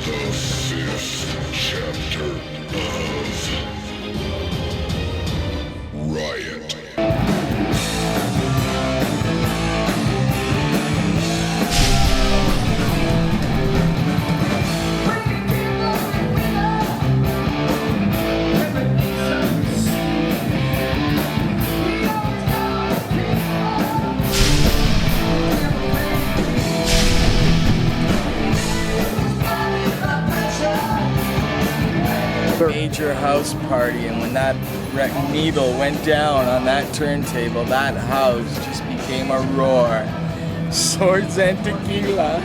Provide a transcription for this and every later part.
The 5th chapter of Riot. Major house party, and when that needle went down on that turntable, that house just became a roar. Swords and tequila.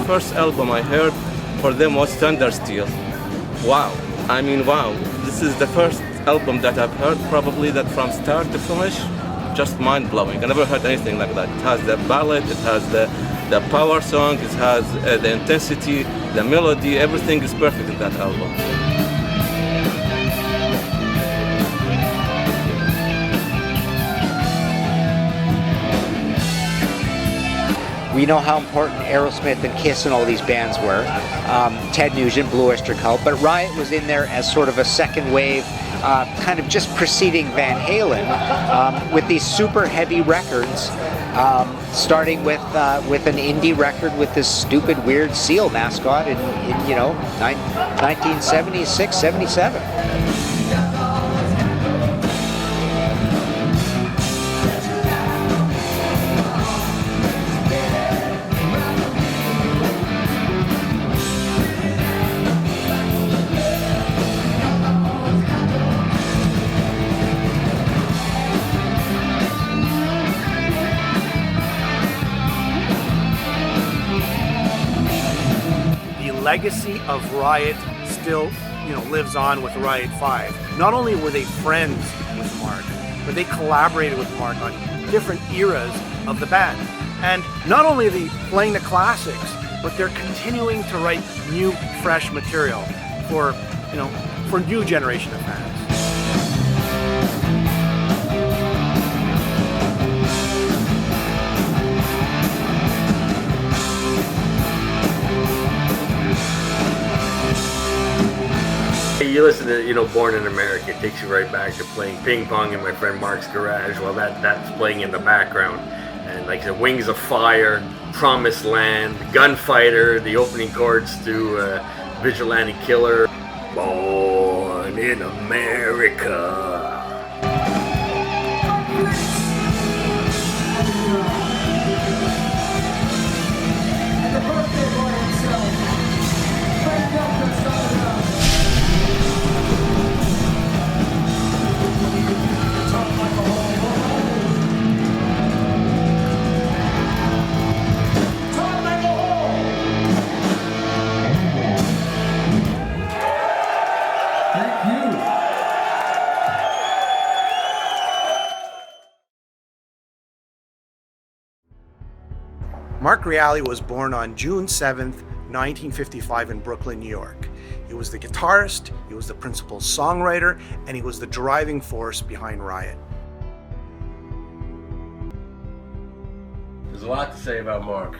First album I heard for them was Thundersteel. Wow. I mean, wow, this is the first album that I've heard probably that from start to finish, just mind-blowing. I never heard anything like that. It has the ballad, it has the power song, it has the intensity, the melody, everything is perfect in that album. We know how important Aerosmith and Kiss and all these bands were. Ted Nugent, Blue Oyster Cult, but Riot was in there as sort of a second wave, kind of just preceding Van Halen, with these super heavy records, starting with an indie record with this stupid weird seal mascot in 1976, 77. Legacy of Riot still, lives on with Riot V. Not only were they friends with Mark, but they collaborated with Mark on different eras of the band. And not only are they playing the classics, but they're continuing to write new, fresh material for new generation of fans. You listen to, Born in America, it takes you right back to playing ping pong in my friend Mark's garage. Well, that's playing in the background. And like the Wings of Fire, Promised Land, Gunfighter, the opening chords to Vigilante Killer. Born in America. Mark Reale was born on June 7th, 1955 in Brooklyn, New York. He was the guitarist, he was the principal songwriter, and he was the driving force behind Riot. There's a lot to say about Mark.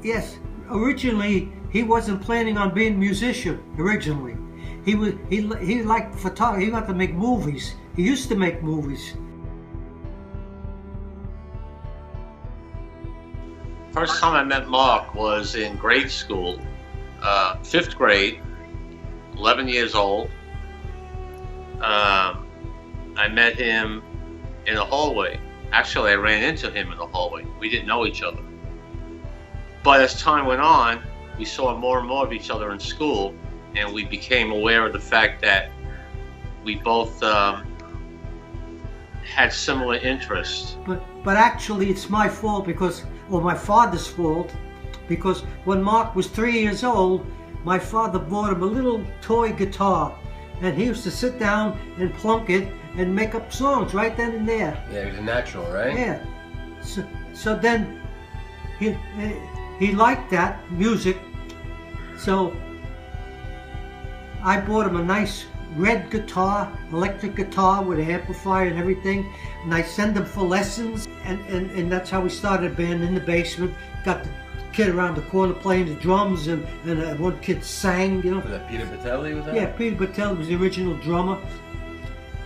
Yes, originally he wasn't planning on being a musician. Originally, he liked photography. He wanted to make movies. He used to make movies. First time I met Mark was in grade school, 5th grade, 11 years old. I met him in a hallway. Actually, I ran into him in the hallway. We didn't know each other. But as time went on, we saw more and more of each other in school, and we became aware of the fact that we both had similar interests. But actually, it's my fault or my father's fault, because when Mark was 3 years old, my father bought him a little toy guitar, and he used to sit down and plunk it and make up songs right then and there. Yeah, he was a natural, right? Yeah. So then he liked that music, so I bought him a nice red guitar, electric guitar with an amplifier and everything, and I send him for lessons, and that's how we started a band in the basement. Got the kid around the corner playing the drums, and one kid sang, you know. Was that Peter Bitelli? Was that? Yeah, Peter Bitelli was the original drummer,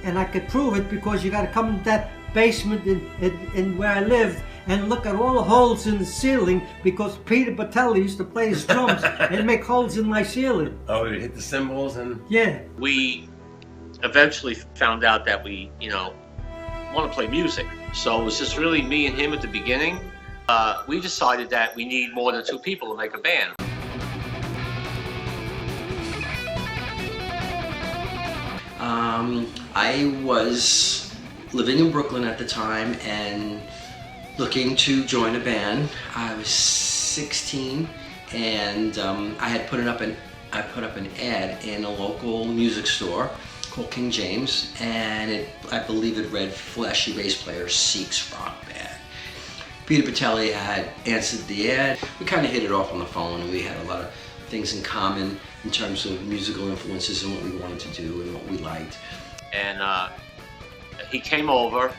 and I could prove it because you got to come into that basement in where I lived and look at all the holes in the ceiling, because Peter Bitelli used to play his drums and make holes in my ceiling. Oh, you hit the cymbals and... Yeah. We eventually found out that we, want to play music. So it was just really me and him at the beginning. We decided that we need more than 2 people to make a band. I was living in Brooklyn at the time and looking to join a band. I was 16, and I had put up an ad in a local music store called King James, and I believe it read "Flashy bass player seeks rock band." Peter Bitelli had answered the ad. We kind of hit it off on the phone, and we had a lot of things in common in terms of musical influences and what we wanted to do and what we liked. And he came over,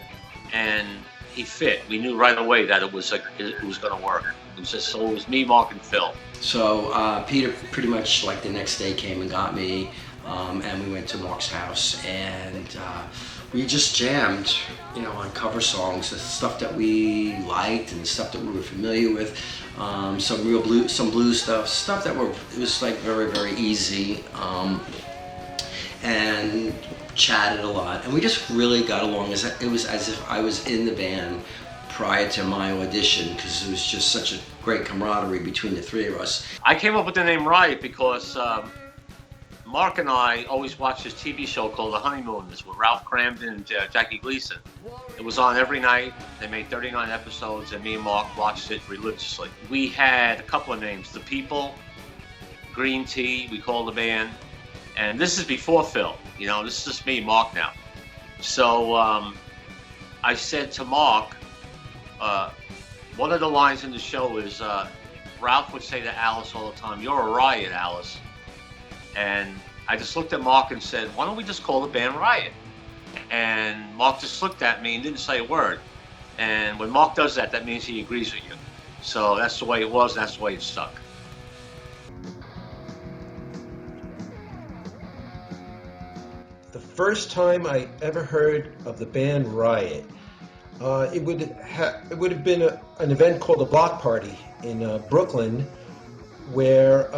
and he fit. We knew right away that it was going to work. It was me, Mark, and Phil. So Peter pretty much like the next day came and got me, and we went to Mark's house, and we just jammed, on cover songs, the stuff that we liked and stuff that we were familiar with, some blues stuff that it was like very, very easy, and chatted a lot, and we just really got along. It was as if I was in the band prior to my audition, because it was just such a great camaraderie between the 3 of us. I came up with the name Riot because Mark and I always watched this TV show called The Honeymooners with Ralph Cramden and Jackie Gleason. It was on every night. They made 39 episodes, and me and Mark watched it religiously. We had a couple of names: The People, Green Tea, we called the band. And this is before Phil, this is just me and Mark now. So I said to Mark, one of the lines in the show is, Ralph would say to Alice all the time, "You're a riot, Alice." And I just looked at Mark and said, "Why don't we just call the band Riot?" And Mark just looked at me and didn't say a word. And when Mark does that, that means he agrees with you. So that's the way it was, and that's the way it stuck. The first time I ever heard of the band Riot, it would have been an event called a block party in Brooklyn, where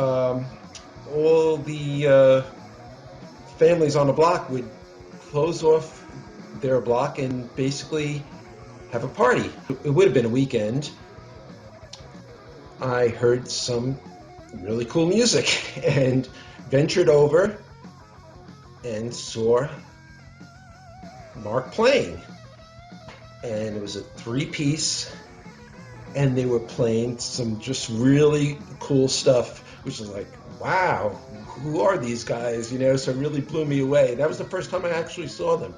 all the families on the block would close off their block and basically have a party. It would have been a weekend. I heard some really cool music and ventured over and saw Mark playing, and it was a 3-piece, and they were playing some just really cool stuff, which was like, wow, who are these guys, so it really blew me away. That was the first time I actually saw them.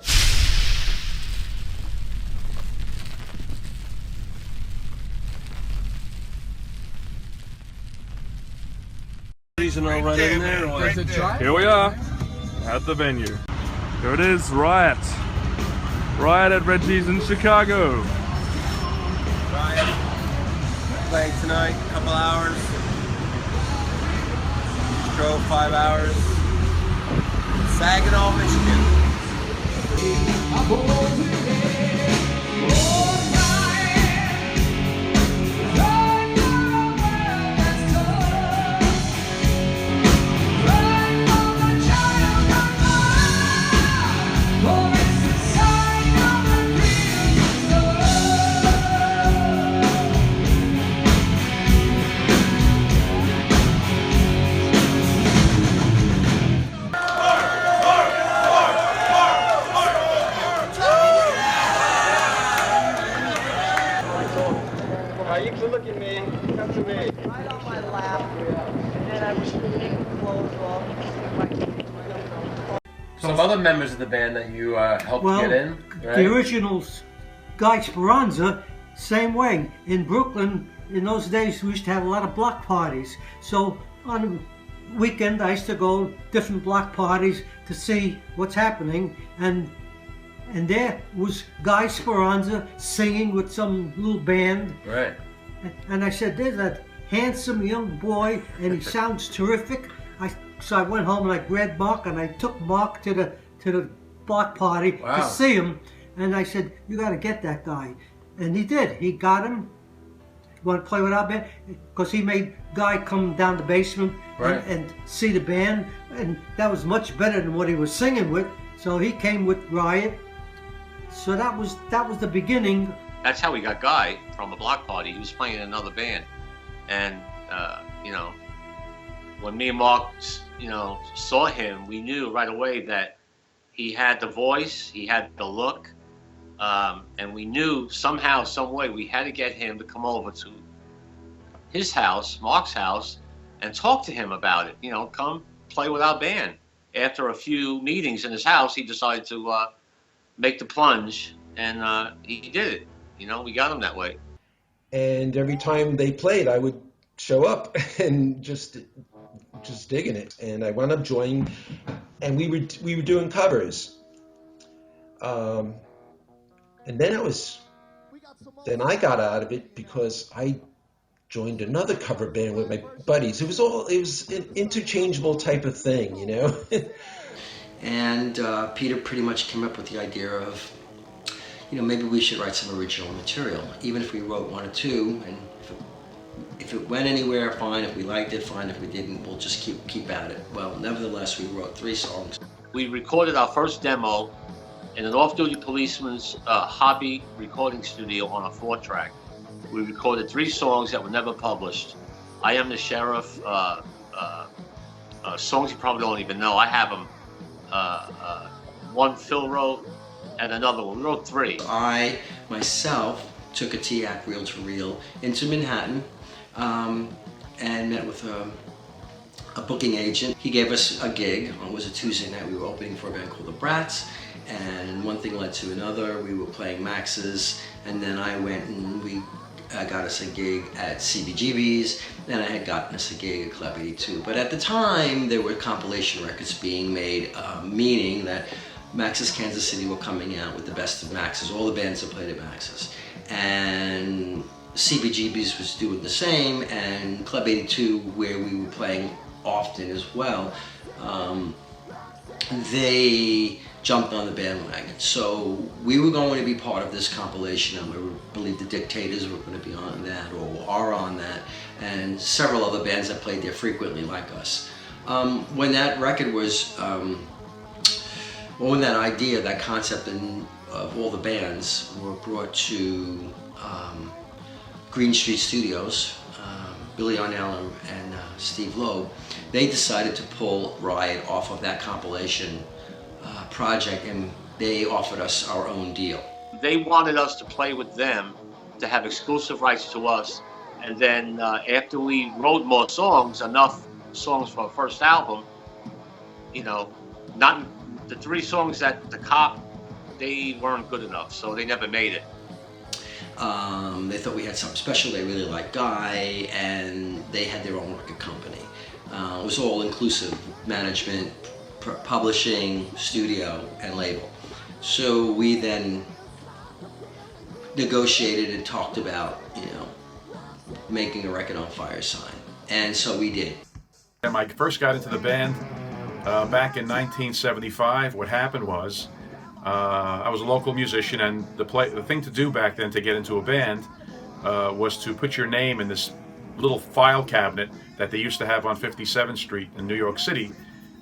Right in there. Right Here we are at the venue. Here it is, Riot. Riot at Reggie's in Chicago. Riot. Playing tonight, couple hours. Drove 5 hours. Saginaw, Michigan. Some other members of the band that you helped get in, right? The original Guy Speranza, same way. In Brooklyn, in those days, we used to have a lot of block parties. So on weekend I used to go different block parties to see what's happening, and there was Guy Speranza singing with some little band. Right. And I said, there's that handsome young boy, and he sounds terrific. So I went home and I grabbed Mark, and I took Mark to the block party to see him. And I said, you got to get that guy. And he did. He got him. Want to play with our band? Because he made Guy come down the basement and see the band, and that was much better than what he was singing with. So he came with Riot. So that was the beginning. That's how we got Guy from a block party. He was playing in another band, and you know, when me and Mark, you know, saw him, we knew right away that he had the voice, he had the look, and we knew somehow, some way, we had to get him to come over to his house, Mark's house, and talk to him about it. You know, come play with our band. After a few meetings in his house, he decided to make the plunge, and he did it. You know, we got him that way. And every time they played, I would show up and just digging it. And I wound up joining, and we were doing covers. And then I got out of it because I joined another cover band with my buddies. It was an interchangeable type of thing, you know. And Peter pretty much came up with the idea of, you know, maybe we should write some original material, even if we wrote one or two, and if it went anywhere, fine. If we liked it, fine. If we didn't, we'll just keep at it. Well, nevertheless, we wrote 3 songs. We recorded our first demo in an off-duty policeman's hobby recording studio on a 4-track. We recorded 3 songs that were never published. I Am the Sheriff, songs you probably don't even know. I have them. One Phil wrote, and another one. We wrote 3. I, myself, took a TAC reel to reel into Manhattan and met with a booking agent. He gave us a gig. It was a Tuesday night. We were opening for a band called the Brats, and one thing led to another. We were playing Max's, and then I went and we got us a gig at CBGB's, and I had gotten us a gig at Club 82. But at the time, there were compilation records being made, meaning that Max's Kansas City were coming out with the best of Max's, all the bands that played at Max's. And CBGB's was doing the same, and Club 82, where we were playing often as well, they jumped on the bandwagon. So we were going to be part of this compilation, and we believed the Dictators were going to be on that, or are on that, and several other bands that played there frequently like us. When that record was, when that idea, that concept of all the bands were brought to Green Street Studios, Billy Arnell and Steve Loeb, they decided to pull Riot off of that compilation project, and they offered us our own deal. They wanted us to play with them, to have exclusive rights to us, and then after we wrote more songs, enough songs for our first album, you know, not the 3 songs that the Cop, they weren't good enough, so they never made it. They thought we had something special. They really liked Guy, and they had their own record company. It was all inclusive: management, publishing, studio, and label. So we then negotiated and talked about, you know, making a record on Firesign, and so we did. When I first got into the band back in 1975, what happened was I was a local musician, and the thing to do back then to get into a band was to put your name in this little file cabinet that they used to have on 57th Street in New York City.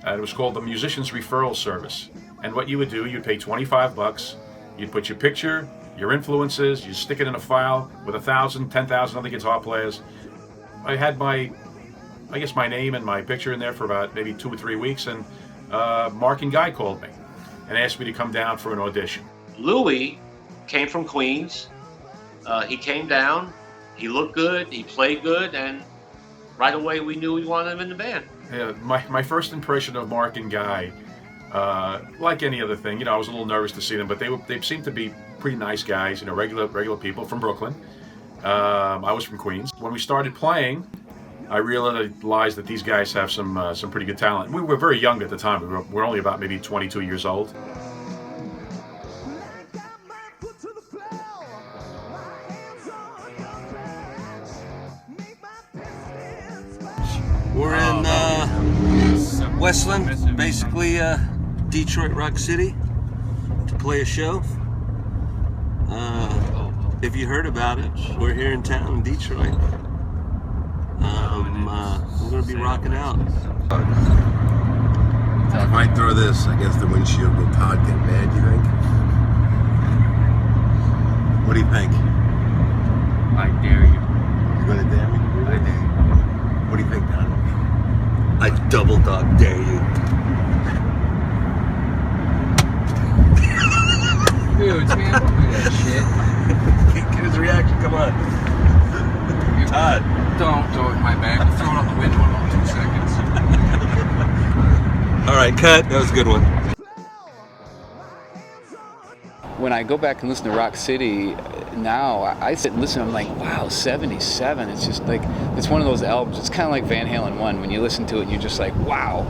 It was called the Musicians Referral Service. And what you would do, you'd pay $25, you'd put your picture, your influences, you stick it in a file with 1,000, 10,000 other guitar players. I had my name and my picture in there for about maybe 2 or 3 weeks, and Mark and Guy called me and asked me to come down for an audition. Louis came from Queens. He came down, he looked good, he played good, and right away we knew we wanted him in the band. Yeah, my first impression of Mark and Guy, like any other thing, you know, I was a little nervous to see them, but they seemed to be pretty nice guys, you know, regular people from Brooklyn. I was from Queens. When we started playing, I realized that these guys have some pretty good talent. We were very young at the time. We were only about maybe 22 years old. We're in Westland, basically Detroit Rock City, to play a show. If you heard about it, we're here in town in Detroit. We're going to be rocking out. I might throw this against the windshield. Will Todd get mad, do you think? What do you think? I dare you. You're going to dare me? I dare you. What do you think, Donnie? I double dog dare you. Dudes, man, don't do that shit. Get his reaction, come on. Todd. Don't throw it in my bag. I'll throw it out the window in about 2 seconds. All right, cut. That was a good one. When I go back and listen to Rock City now, I sit and listen, I'm like, wow, 77. It's just like, it's one of those albums. It's kind of like Van Halen 1. When you listen to it, you're just like, wow,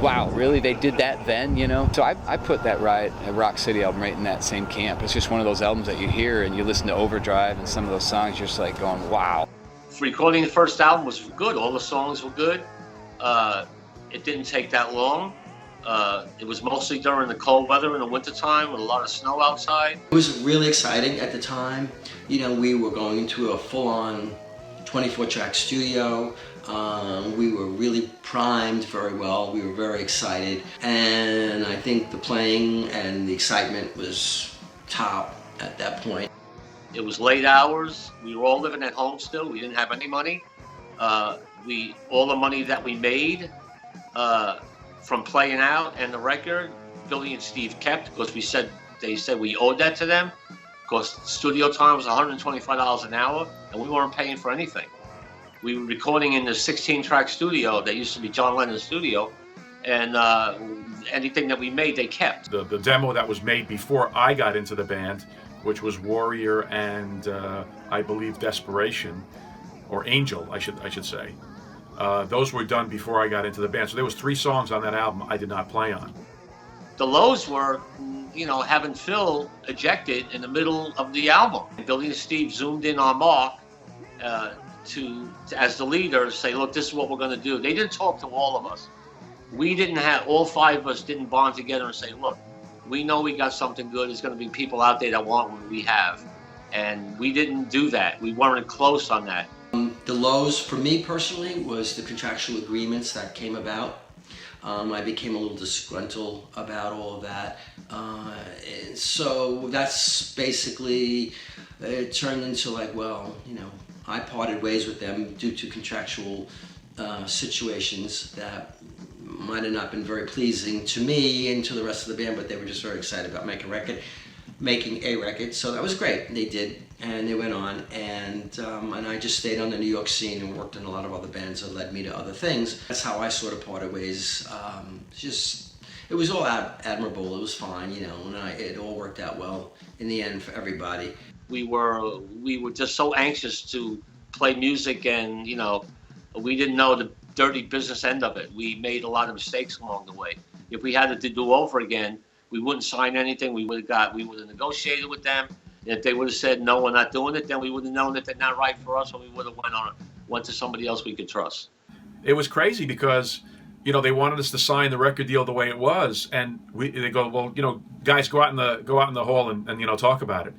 wow, really? They did that then, you know? So I put that Rock City album right in that same camp. It's just one of those albums that you hear and you listen to Overdrive and some of those songs, you're just like going, wow. Recording the first album was good. All the songs were good. It didn't take that long. It was mostly during the cold weather in the wintertime with a lot of snow outside. It was really exciting at the time. You know, we were going into a full-on 24-track studio. We were really primed very well. We were very excited. And I think the playing and the excitement was top at that point. It was late hours. We were all living at home still. We didn't have any money. All the money that we made from playing out and the record, Billy and Steve kept, because they said we owed that to them, because studio time was $125 an hour and we weren't paying for anything. We were recording in the 16-track studio that used to be John Lennon's studio, and anything that we made, they kept. The demo that was made before I got into the band, which was Warrior and I believe Desperation, or Angel, I should say. Those were done before I got into the band. So there was 3 songs on that album I did not play on. The lows were, you know, having Phil ejected in the middle of the album. Billy and Steve zoomed in on Mark to as the leader, say, look, this is what we're going to do. They didn't talk to all of us. All 5 of us didn't bond together and say, look, we know we got something good. There's going to be people out there that want what we have. And we didn't do that. We weren't close on that. The lows for me personally was the contractual agreements that came about. I became a little disgruntled about all of that. And so that's basically, it turned into like, well, you know, I parted ways with them due to contractual situations that might have not been very pleasing to me and to the rest of the band, but they were just very excited about making a record. So that was great. They did, and they went on, and I just stayed on the New York scene and worked in a lot of other bands that led me to other things. That's how I sort of parted ways. It was all admirable. It was fine, you know, and it all worked out well in the end for everybody. We were just so anxious to play music, and you know, we didn't know the dirty business end of it. We made a lot of mistakes along the way. If we had to do over again, we wouldn't sign anything. We would have negotiated with them. And if they would have said, no, we're not doing it, then we would have known that they're not right for us, and we would have went to somebody else we could trust. It was crazy because, you know, they wanted us to sign the record deal the way it was, and they go, well, you know, guys, go out in the hall and you know, talk about it.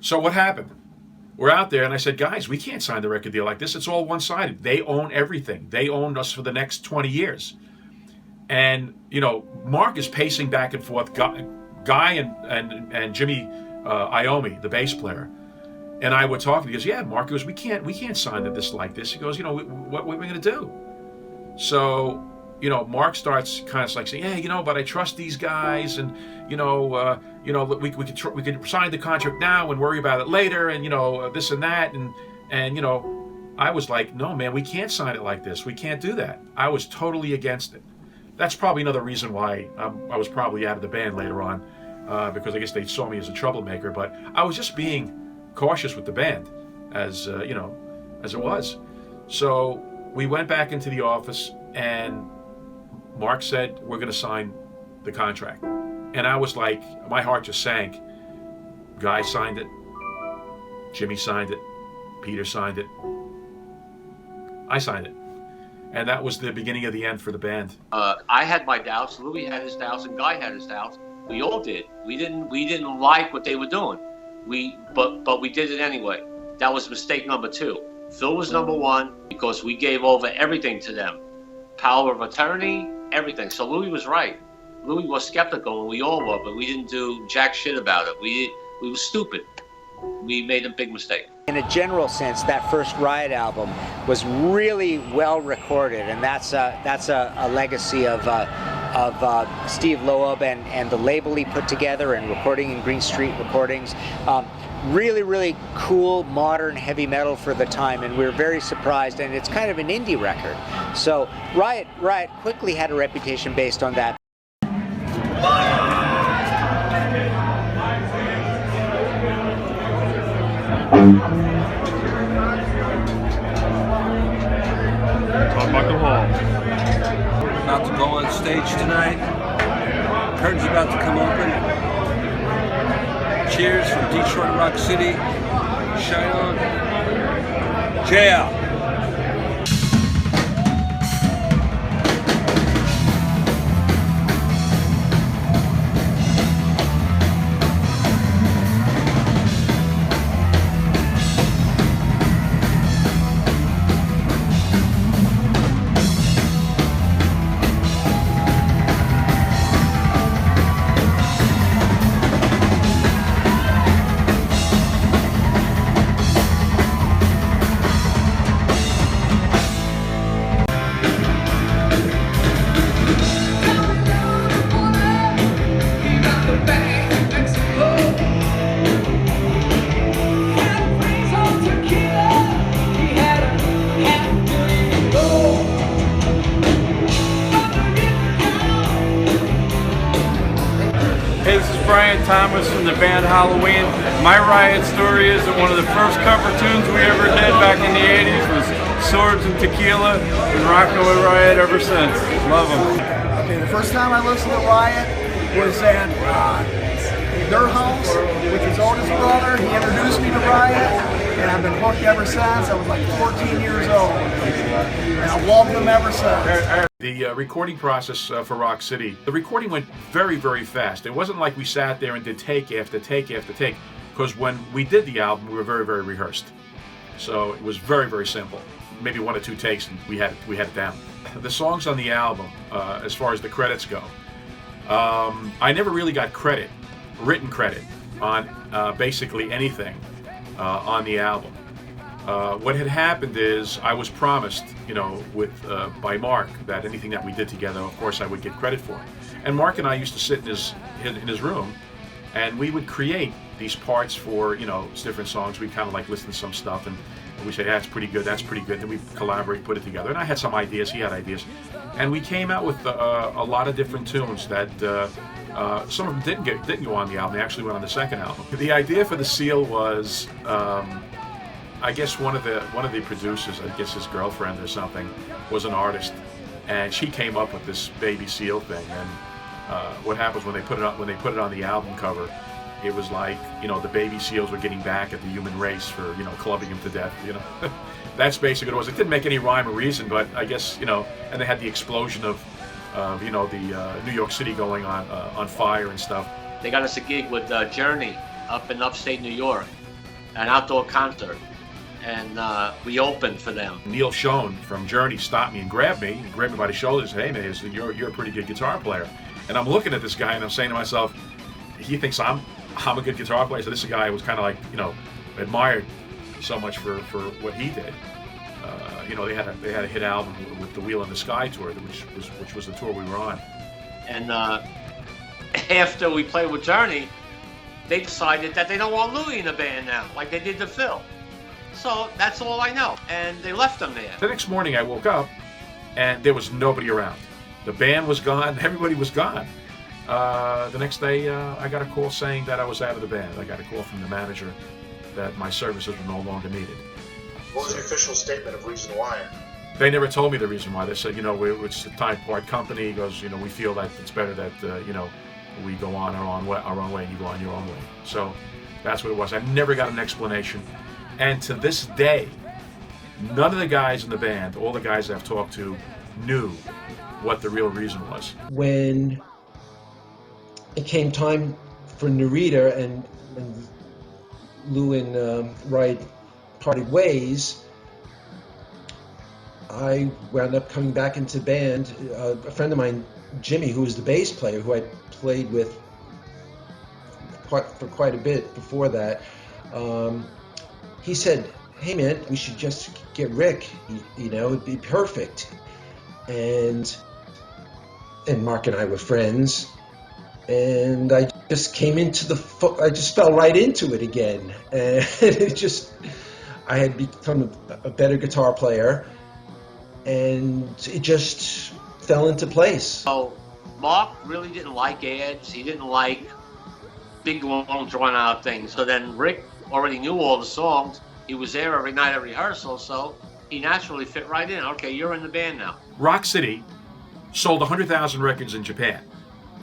So what happened? We're out there, and I said, guys, we can't sign the record deal like this. It's all one-sided. They own everything. They owned us for the next 20 years. And, you know, Mark is pacing back and forth. Guy and Jimmy Iommi, the bass player, and I were talking. He goes, yeah, Mark goes, we can't sign this like this. He goes, you know, what are we going to do? So, you know, Mark starts kind of like saying, yeah, you know, but I trust these guys, and you know, we could sign the contract now and worry about it later, and you know, this and that, and you know, I was like, no, man, we can't sign it like this. We can't do that. I was totally against it. That's probably another reason why I was probably out of the band later on, because I guess they saw me as a troublemaker. But I was just being cautious with the band, as you know, as it was. So we went back into the office, and Mark said, we're going to sign the contract. And I was like, my heart just sank. Guy signed it. Jimmy signed it. Peter signed it. I signed it. And that was the beginning of the end for the band. I had my doubts. Louis had his doubts, and Guy had his doubts. We all did. We didn't like what they were doing. But we did it anyway. That was mistake number 2. Phil was number 1 because we gave over everything to them. Power of attorney, everything. So Louis was right. Louis was skeptical, and we all were, but we didn't do jack shit about it. We were stupid. We made a big mistake. In a general sense, that first Riot album was really well recorded, and that's a legacy of Steve Loeb and the label he put together, and recording in Green Street Recordings. Really, really cool, modern heavy metal for the time, and we were very surprised, and it's kind of an indie record. So Riot quickly had a reputation based on that. Todd Buckle Hall. About to go on stage tonight. Curtain's about to come open. Cheers from Detroit Rock City. Shine on. Jail. Thomas from the band Halloween. My Riot story is that one of the first cover tunes we ever did back in the 80s was Swords and Tequila. Been rocking with Riot ever since. Love them. Okay, the first time I listened to Riot was at their house with his oldest brother. He introduced me to Riot, and I've been hooked ever since. I was like 14 years old, and I've loved them ever since. The recording process for Rock City, the recording went very, very fast. It wasn't like we sat there and did take after take after take, because when we did the album, we were very, very rehearsed. So it was very, very simple. Maybe 1 or 2 takes, and we had it down. The songs on the album, as far as the credits go, I never really got written credit on basically anything on the album. What had happened is I was promised, by Mark, that anything that we did together, of course, I would get credit for. And Mark and I used to sit in his room, and we would create these parts for, different songs. We'd kind of like listen to some stuff, and we say, that's pretty good, that's pretty good. Then we collaborate, put it together. And I had some ideas, he had ideas. And we came out with a lot of different tunes that some of them didn't go on the album. They actually went on the second album. The idea for the seal was, I guess one of the producers, I guess his girlfriend or something, was an artist, and she came up with this baby seal thing. And what happens when they put it on the album cover, it was like, the baby seals were getting back at the human race for, clubbing them to death, That's basically what it was. It didn't make any rhyme or reason, but I guess, and they had the explosion of the New York City going on fire and stuff. They got us a gig with Journey up in upstate New York, an outdoor concert, and we opened for them. Neil Schoen from Journey stopped me and grabbed me by the shoulders and said, "Hey man, you're a pretty good guitar player." And I'm looking at this guy and I'm saying to myself, he thinks I'm a good guitar player. So this guy was kind of like, admired so much for what he did. They had a hit album with the Wheel in the Sky tour, which was the tour we were on. And after we played with Journey, they decided that they don't want Louis in the band now, like they did to Phil. So that's all I know. And they left him there. The next morning I woke up and there was nobody around. The band was gone, everybody was gone. The next day I got a call saying that I was out of the band. I got a call from the manager that my services were no longer needed. What was the official statement of reason why? They never told me the reason why. They said, you know, it's a time-part company. He goes, you know, we feel that it's better that, you know, we go on our own way and you go on your own way. So that's what it was. I never got an explanation. And to this day, none of the guys in the band, all the guys I've talked to, knew what the real reason was. When it came time for Narita and Lou and Riot parted ways, I wound up coming back into the band. A friend of mine, Jimmy, who was the bass player, who I played with for quite a bit before that, he said, hey man, we should just get Rick, you know, it'd be perfect. And Mark and I were friends, and I just came into I just fell right into it again. And I had become a better guitar player, and it just fell into place. So Mark really didn't like ads. He didn't like big, long, drawn-out things. So then Rick already knew all the songs. He was there every night at rehearsal, so he naturally fit right in. Okay, you're in the band now. Rock City sold 100,000 records in Japan.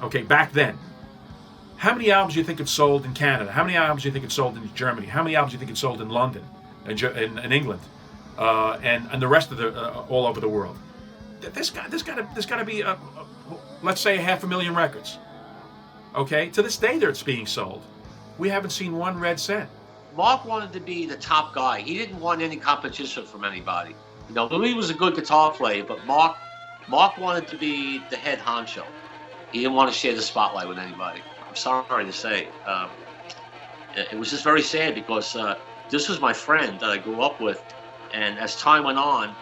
Okay, back then. How many albums do you think it sold in Canada? How many albums do you think it sold in Germany? How many albums do you think it sold in London, in England, and the rest of all over the world? There's got to be let's say 500,000 records. Okay, to this day it's being sold. We haven't seen one red cent. Mark wanted to be the top guy. He didn't want any competition from anybody. You know, Louis was a good guitar player, but Mark wanted to be the head honcho. He didn't want to share the spotlight with anybody. I'm sorry to say. It was just very sad because this was my friend that I grew up with, and as time went on,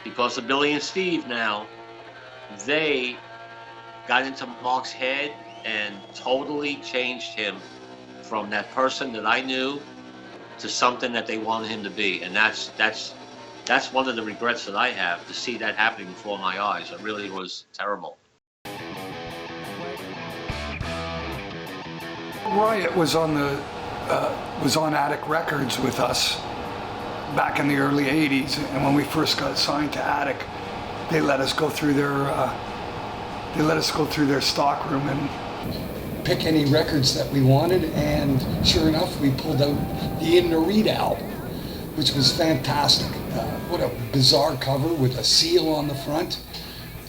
because of Billy and Steve now, they got into Mark's head and totally changed him from that person that I knew to something that they wanted him to be. And that's one of the regrets that I have, to see that happening before my eyes. It really was terrible. Riot was on Attic Records with us back in the early 80s, and when we first got signed to Attic, they let us go through their stock room and pick any records that we wanted, and sure enough, we pulled out the In the Read album, which was fantastic. What a bizarre cover with a seal on the front.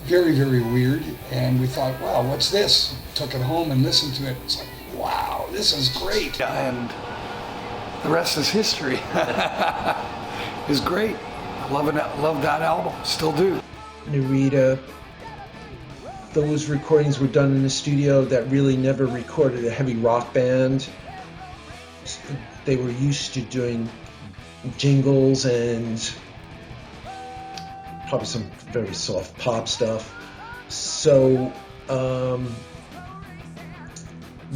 Very, very weird. And we thought, wow, what's this? Took it home and listened to it. It's like, wow, this is great. And the rest is history. It's great. I love that album, still do. Narita, those recordings were done in a studio that really never recorded a heavy rock band. They were used to doing jingles and probably some very soft pop stuff. So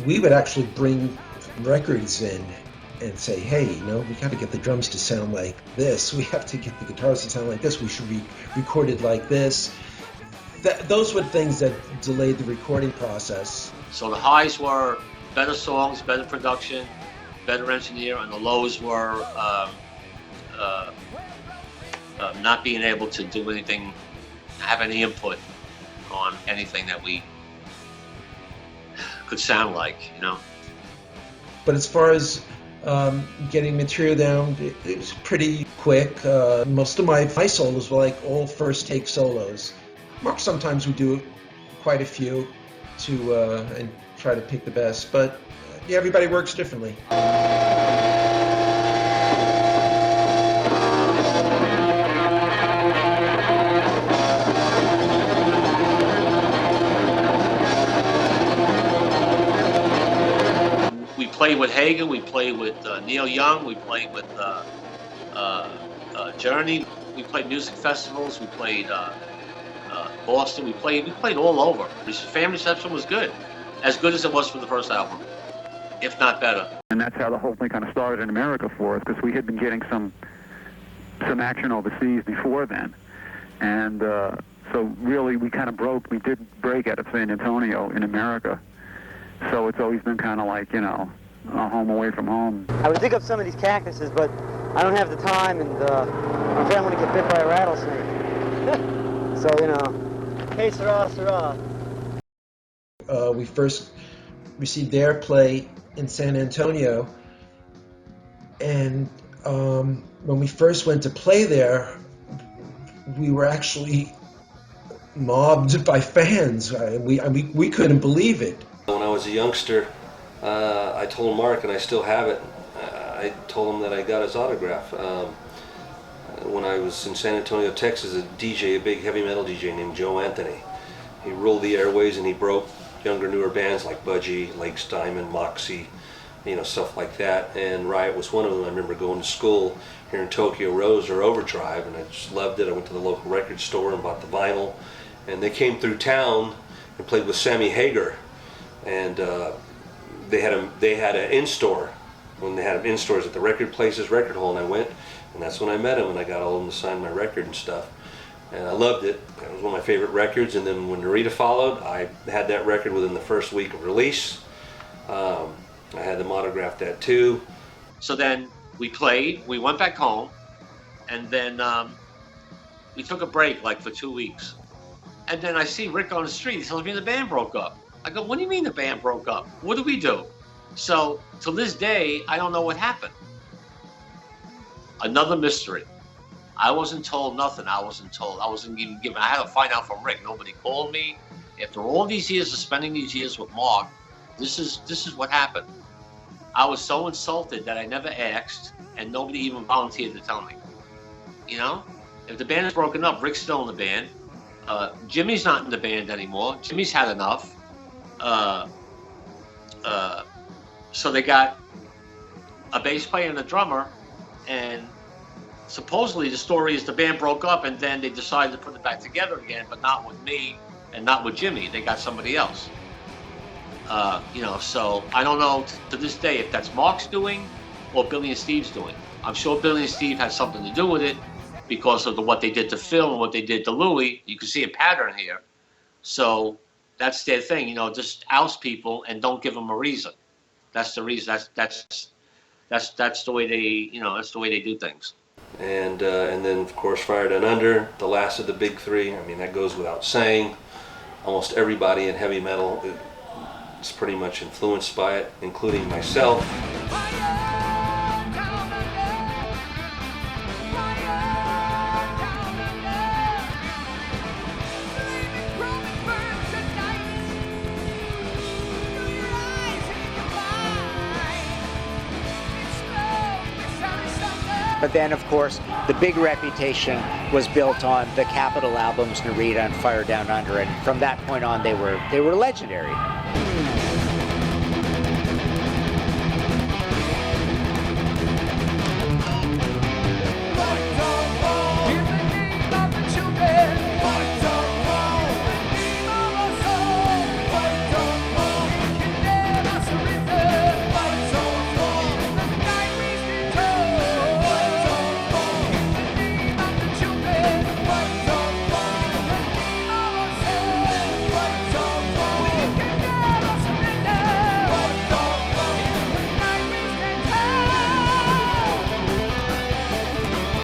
we would actually bring records in and say, hey, you know, we got to get the drums to sound like this. We have to get the guitars to sound like this. We should record it like this. Those were things that delayed the recording process. So the highs were better songs, better production, better engineer, and the lows were not being able to do anything, have any input on anything that we could sound like, you know. But as far as getting material down, it was pretty quick. Most of my solos were like all first take solos. Mark sometimes would do quite a few to and try to pick the best, but yeah, everybody works differently. We played with Hagen, we played with Neil Young, we played with Journey, we played music festivals, we played Boston, we played all over. The Family Reception was good as it was for the first album, if not better. And that's how the whole thing kind of started in America for us, because we had been getting some action overseas before then. And so really we did break out of San Antonio in America. So it's always been kind of like, you know, a home away from home. I would dig up some of these cactuses, but I don't have the time, and my friend want to get bit by a rattlesnake. So, you know, hey, Sarah, Sarah. We first received airplay in San Antonio, and when we first went to play there, we were actually mobbed by fans. We couldn't believe it. When I was a youngster, I told Mark, and I still have it, I told him that I got his autograph. When I was in San Antonio, Texas, a big heavy metal DJ named Joe Anthony. He ruled the airways and he broke younger, newer bands like Budgie, Lakes Diamond, Moxie, you know, stuff like that. And Riot was one of them. I remember going to school here in Tokyo Rose or Overdrive, and I just loved it. I went to the local record store and bought the vinyl. And they came through town and played with Sammy Hagar. And they had an in-store. When they had in-stores at the record places, Record Hall, and I went, and that's when I met him, and I got all of them to sign my record and stuff. And I loved it. It was one of my favorite records. And then when Narita followed, I had that record within the first week of release. I had them autograph that too. So then we played, we went back home, and then we took a break like for 2 weeks. And then I see Rick on the street. He tells me the band broke up. I go, what do you mean the band broke up? What did we do? So to this day, I don't know what happened. Another mystery. I wasn't told nothing. I wasn't even given. I had to find out from Rick. Nobody called me. After all these years of spending these years with Mark, this is what happened. I was so insulted that I never asked, and nobody even volunteered to tell me. You know, if the band is broken up, Rick's still in the band. Jimmy's not in the band anymore. Jimmy's had enough. So they got a bass player and a drummer, and supposedly the story is the band broke up and then they decided to put it back together again, but not with me and not with Jimmy. They got somebody else. You know, so I don't know to this day if that's Mark's doing or Billy and Steve's doing. I'm sure Billy and Steve had something to do with it because of what they did to Phil and what they did to Louie. You can see a pattern here. So that's their thing, you know, just oust people and don't give them a reason. That's the reason. That's the way they, you know, that's the way they do things. And then of course Fire Down Under, the last of the big three. I mean, that goes without saying. Almost everybody in heavy metal is pretty much influenced by it, including myself. But then, of course, the big reputation was built on the Capitol albums, Narita and Fire Down Under, and from that point on, they were legendary.